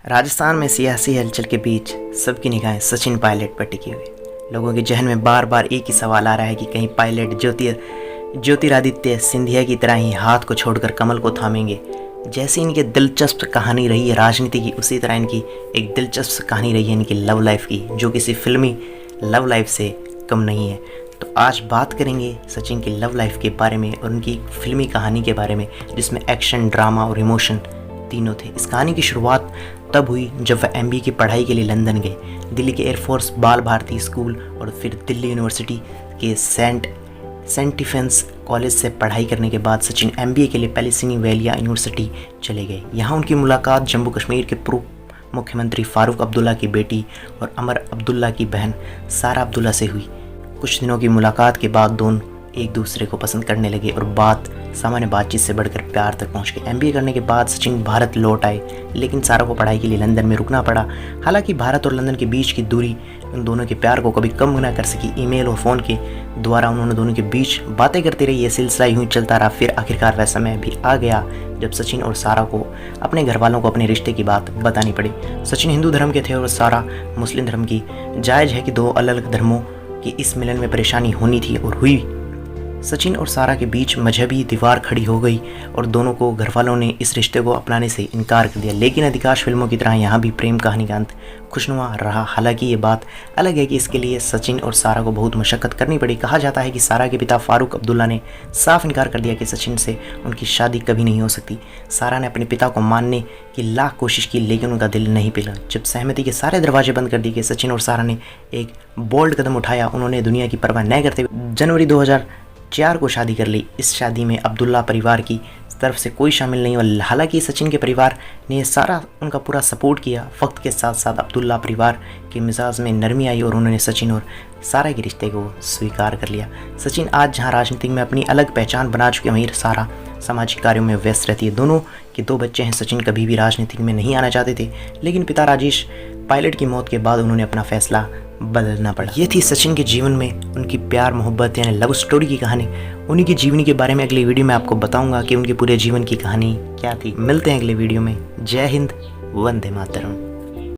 राजस्थान में सियासी हलचल के बीच सबकी निगाहें सचिन पायलट पर टिकी हुई। लोगों के जहन में बार बार एक ही सवाल आ रहा है कि कहीं पायलट ज्योतिरादित्य सिंधिया की तरह ही हाथ को छोड़कर कमल को थामेंगे। जैसी इनकी दिलचस्प कहानी रही है राजनीति की, उसी तरह इनकी एक दिलचस्प कहानी रही है इनकी लव लाइफ की, जो किसी फिल्मी लव लाइफ से कम नहीं है। तो आज बात करेंगे सचिन की लव लाइफ के बारे में और उनकी फिल्मी कहानी के बारे में, जिसमें एक्शन, ड्रामा और इमोशन तीनों थे। इस कहानी की शुरुआत तब हुई जब वह एमबीए की पढ़ाई के लिए लंदन गए। दिल्ली के एयरफोर्स बाल भारती स्कूल और फिर दिल्ली यूनिवर्सिटी के सेंट डिफेंस कॉलेज से पढ़ाई करने के बाद सचिन एमबीए के लिए पेलिसिनी-वेलिया यूनिवर्सिटी चले गए। यहाँ उनकी मुलाकात जम्मू कश्मीर के पूर्व मुख्यमंत्री फारूक अब्दुल्ला की बेटी और अमर अब्दुल्ला की बहन सारा अब्दुल्ला से हुई। कुछ दिनों की मुलाकात के बाद दोनों एक दूसरे को पसंद करने लगे और बात सामान्य बातचीत से बढ़कर प्यार तक पहुंच गई। एमबीए करने के बाद सचिन भारत लौट आए, लेकिन सारा को पढ़ाई के लिए लंदन में रुकना पड़ा। हालांकि भारत और लंदन के बीच की दूरी उन दोनों के प्यार को कभी कम न कर सकी। ईमेल और फ़ोन के द्वारा उन्होंने दोनों के बीच बातें करती रही। ये सिलसिला यूँ चलता रहा। फिर आखिरकार वह समय भी आ गया जब सचिन और सारा को अपने घर वालों को अपने रिश्ते की बात बतानी पड़ी। सचिन हिंदू धर्म के थे और सारा मुस्लिम धर्म की। जायज़ है कि दो अलग अलग धर्मों की इस मिलन में परेशानी होनी थी और हुई। सचिन और सारा के बीच मजहबी दीवार खड़ी हो गई और दोनों को घरवालों ने इस रिश्ते को अपनाने से इनकार कर दिया। लेकिन अधिकांश फिल्मों की तरह यहाँ भी प्रेम कहानी का अंत खुशनुमा रहा। हालांकि ये बात अलग है कि इसके लिए सचिन और सारा को बहुत मशक्क़त करनी पड़ी। कहा जाता है कि सारा के पिता फारूक अब्दुल्ला ने साफ इनकार कर दिया कि सचिन से उनकी शादी कभी नहीं हो सकती। सारा ने अपने पिता को मानने की लाख कोशिश की, लेकिन उनका दिल नहीं पिघला। जब सहमति के सारे दरवाजे बंद कर दिए गए, सचिन और सारा ने एक बोल्ड कदम उठाया। उन्होंने दुनिया की परवाह न करते हुए जनवरी 2004 को शादी कर ली। इस शादी में अब्दुल्ला परिवार की तरफ से कोई शामिल नहीं हुआ। हालांकि सचिन के परिवार ने सारा उनका पूरा सपोर्ट किया। वक्त के साथ साथ अब्दुल्ला परिवार के मिजाज में नरमी आई और उन्होंने सचिन और सारा के रिश्ते को स्वीकार कर लिया। सचिन आज जहां राजनीति में अपनी अलग पहचान बना चुके, वहीं सारा सामाजिक कार्यों में व्यस्त रहती है। दोनों के दो बच्चे हैं। सचिन कभी भी राजनीति में नहीं आना चाहते थे, लेकिन पिता राजेश पायलट की मौत के बाद उन्होंने अपना फैसला बदलना पड़ा। ये थी सचिन के जीवन में उनकी प्यार मोहब्बत यानी लव स्टोरी की कहानी। उन्हीं की जीवनी के बारे में अगले वीडियो में आपको बताऊंगा कि उनके पूरे जीवन की कहानी क्या थी। मिलते हैं अगले वीडियो में। जय हिंद, वंदे मातरम।